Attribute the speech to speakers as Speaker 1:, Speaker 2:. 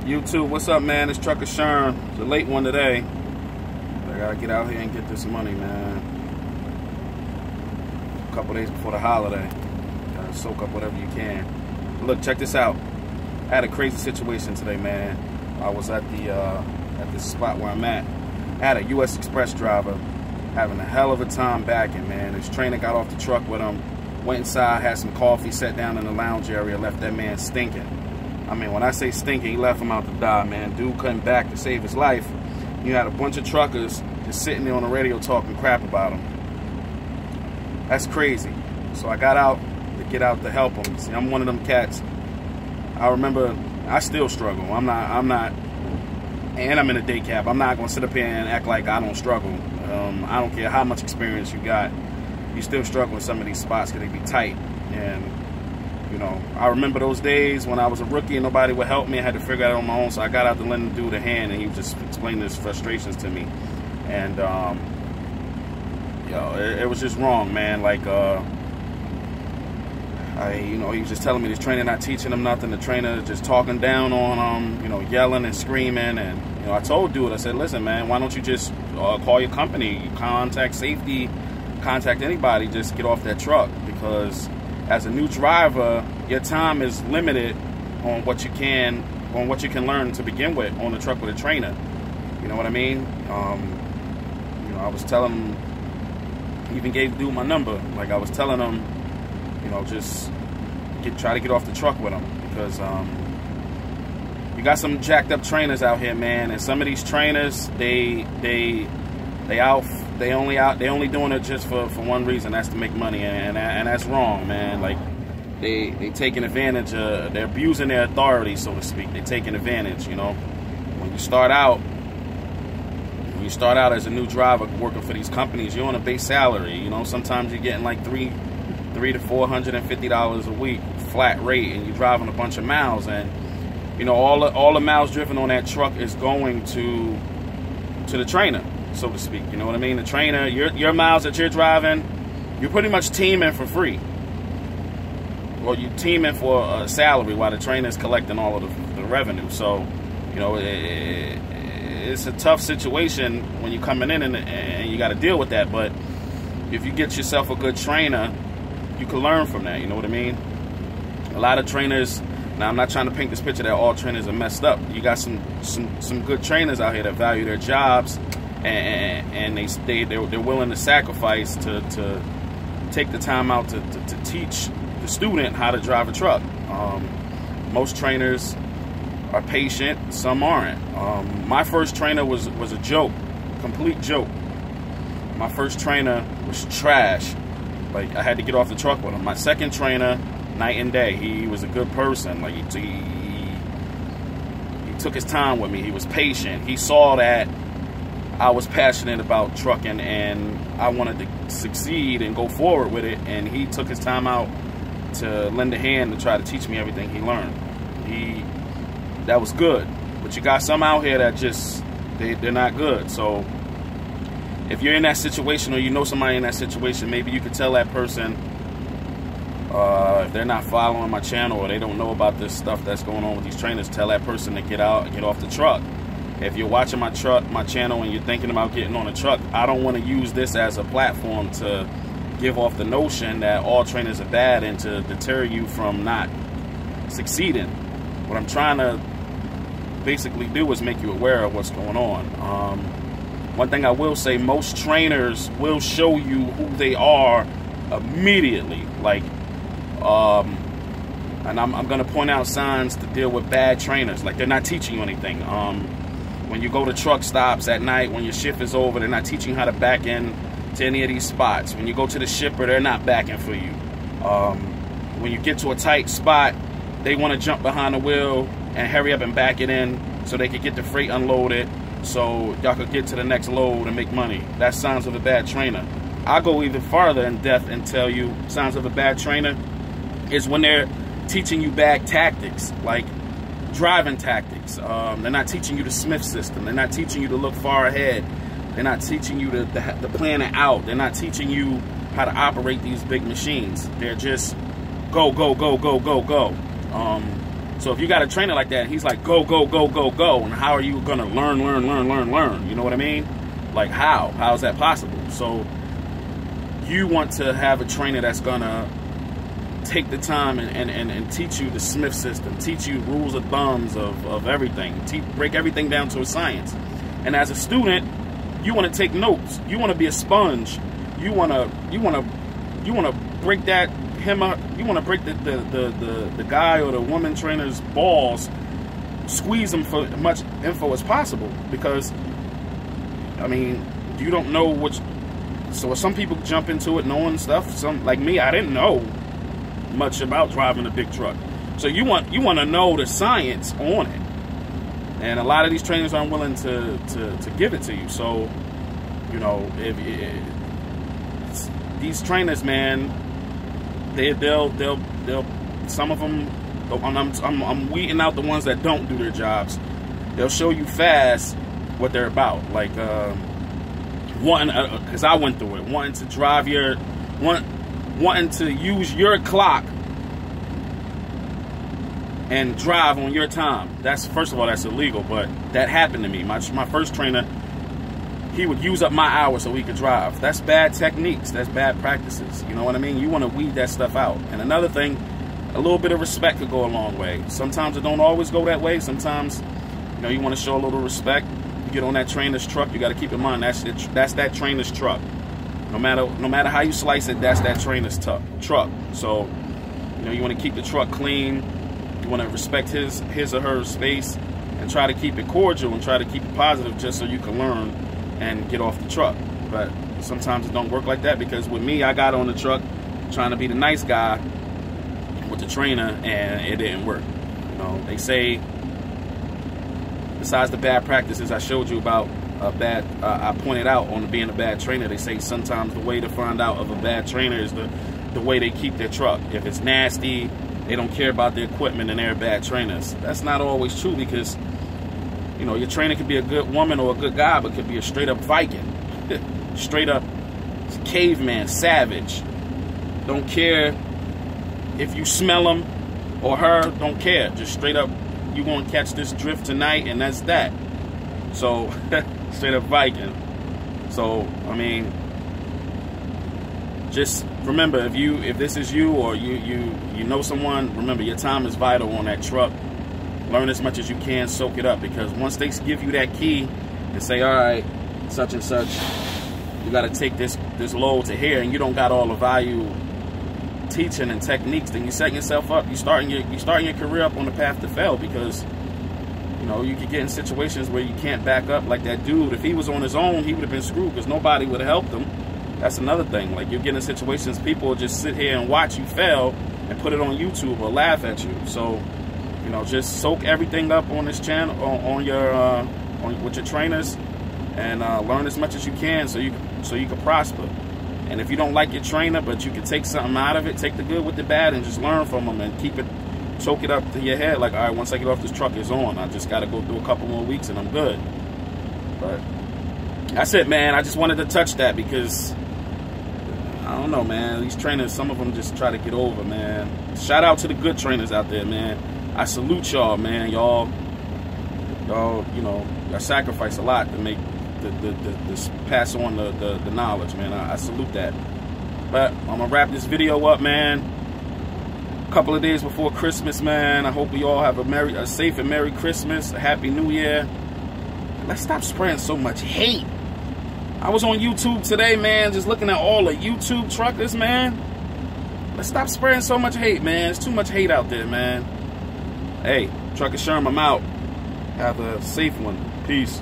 Speaker 1: YouTube, what's up, man? It's Trucker Sherm. It's a late one today. I gotta get out here and get this money, man. A couple days before the holiday. Gotta soak up whatever you can. But look, check this out. I had a crazy situation today, man. I was at this spot where I'm at. I had a U.S. Express driver having a hell of a time backing, man. His trainer got off the truck with him, went inside, had some coffee, sat down in the lounge area, left that man stinking. I mean, when I say stinking, he left him out to die, man. Dude couldn't back to save his life. You had a bunch of truckers just sitting there on the radio talking crap about him. That's crazy. So I got out to get out to help him. See, I'm one of them cats. I remember, I still struggle. I'm not, and I'm in a day cab. I'm not going to sit up here and act like I don't struggle. I don't care how much experience you got. You still struggle in some of these spots because they be tight. And, you know, I remember those days when I was a rookie and nobody would help me. I had to figure it out on my own. So I got out to lend the dude a hand, and he was just explaining his frustrations to me. And, it was just wrong, man. Like, he was just telling me this trainer not teaching him nothing. The trainer just talking down on him, yelling and screaming. And, I told dude, I said, listen, man, why don't you just call your company, contact safety, contact anybody, just get off that truck. Because as a new driver, your time is limited on what you can learn to begin with on the truck with a trainer. You know what I mean? I was telling him, even gave dude my number. Like I was telling him, just try to get off the truck with him, because you got some jacked up trainers out here, man, and some of these trainers they only doing it just for one reason. That's to make money, and that's wrong, man. Like they taking advantage of, they're abusing their authority, so to speak. They're taking advantage. When you start out as a new driver working for these companies, you're on a base salary. Sometimes you're getting like $300 to $450 a week flat rate, and you're driving a bunch of miles, and all the miles driven on that truck is going to the trainer, so to speak. You know what I mean? The trainer, your miles that you're driving, you're pretty much teaming for free. Well, you're teaming for a salary while the trainer is collecting all of the revenue. So, it's a tough situation when you're coming in and you got to deal with that. But if you get yourself a good trainer, you can learn from that. You know what I mean? A lot of trainers. Now, I'm not trying to paint this picture that all trainers are messed up. You got some good trainers out here that value their jobs, and they're willing to sacrifice to take the time out to teach the student how to drive a truck. Most trainers are patient, some aren't. My first trainer was a joke, complete joke. My first trainer was trash. Like, I had to get off the truck with him. My second trainer, night and day. He was a good person. Like, he took his time with me. He was patient. He saw that I was passionate about trucking and I wanted to succeed and go forward with it, and he took his time out to lend a hand to try to teach me everything he learned. That was good. But you got some out here that just they're not good. So if you're in that situation, or you know somebody in that situation, maybe you could tell that person, if they're not following my channel or they don't know about this stuff that's going on with these trainers, tell that person to get off the truck. If you're watching my channel and you're thinking about getting on a truck, I don't want to use this as a platform to give off the notion that all trainers are bad and to deter you from not succeeding. What I'm trying to basically do is make you aware of what's going on. One thing I will say, most trainers will show you who they are immediately. Like, and I'm going to point out signs to deal with bad trainers. Like, they're not teaching you anything. When you go to truck stops at night, when your shift is over, they're not teaching you how to back in to any of these spots. When you go to the shipper, they're not backing for you. When you get to a tight spot, they want to jump behind the wheel and hurry up and back it in so they could get the freight unloaded, so y'all could get to the next load and make money. That's signs of a bad trainer. I'll go even farther in depth and tell you signs of a bad trainer is when they're teaching you bad tactics, like driving tactics. They're not teaching you the Smith system. They're not teaching you to look far ahead. They're not teaching you to plan it out. They're not teaching you how to operate these big machines. They're just go, go, go, go, go, go. So if you got a trainer like that, he's like, go, go, go, go, go. And how are you going to learn? You know what I mean? Like, how? How is that possible? So you want to have a trainer that's going to take the time and teach you the Smith system, teach you rules of thumbs of everything, break everything down to a science. And as a student, you want to take notes. You want to be a sponge. You want to break that you want to break the guy or the woman trainer's balls, squeeze them for as much info as possible, because I mean, you don't know which. So some people jump into it knowing stuff. Some, like me, I didn't know much about driving a big truck. So you want to know the science on it, and a lot of these trainers aren't willing to give it to you. So, you know, these trainers, man, they'll some of them. I'm weeding out the ones that don't do their jobs. They'll show you fast what they're about, like because I went through it, wanting to use your clock and drive on your time. That's, first of all, that's illegal, but that happened to me. My first trainer, he would use up my hours so he could drive. That's bad techniques. That's bad practices. You know what I mean? You want to weed that stuff out. And another thing, a little bit of respect could go a long way. Sometimes it don't always go that way. Sometimes, you know, you want to show a little respect. You get on that trainer's truck, you got to keep in mind that's that trainer's truck. No matter how you slice it, that's that trainer's truck. So, you know, you want to keep the truck clean. You want to respect his or her space, and try to keep it cordial and try to keep it positive, just so you can learn and get off the truck. But sometimes it don't work like that, because with me, I got on the truck trying to be the nice guy with the trainer, and it didn't work. You know, they say, besides the bad practices I showed you about, I pointed out on being a bad trainer, they say sometimes the way to find out of a bad trainer is the way they keep their truck. If it's nasty, they don't care about the equipment, and they're bad trainers. That's not always true, because, you know, your trainer could be a good woman or a good guy, but could be a straight up Viking, straight up caveman, savage. Don't care if you smell him or her, don't care. Just straight up, you gonna catch this drift tonight, and that's that. So straight up Viking. So I mean, just remember, if this is you, or you know someone, remember your time is vital on that truck. Learn as much as you can, soak it up, because once they give you that key and say, all right, such and such, you got to take this load to here, and you don't got all the value teaching and techniques, then you setting yourself up. You starting your career up on the path to fail, because, you know, you could get in situations where you can't back up. Like that dude, if he was on his own, he would have been screwed, because nobody would have helped him. That's another thing. Like, you get in situations, people will just sit here and watch you fail and put it on YouTube or laugh at you. So, you know, just soak everything up on this channel, with your trainers, and learn as much as you can, so you can prosper. And if you don't like your trainer, but you can take something out of it, take the good with the bad, and just learn from them, and choke it up to your head. Like, all right, once I get off this truck, it's on. I just got to go through a couple more weeks, and I'm good. But that's it, man. I just wanted to touch that, because I don't know, man. These trainers, some of them just try to get over, man. Shout out to the good trainers out there, man. I salute y'all, man. Y'all, you know, y'all sacrifice a lot to make the pass on the knowledge, man. I salute that. But I'm gonna wrap this video up, man. A couple of days before Christmas, man. I hope we all have a safe and Merry Christmas, a Happy New Year. Let's stop spreading so much hate. I was on YouTube today, man, just looking at all the YouTube truckers, man. Let's stop spreading so much hate, man. There's too much hate out there, man. Hey, Trucker Sherm, I'm out. Have a safe one. Peace.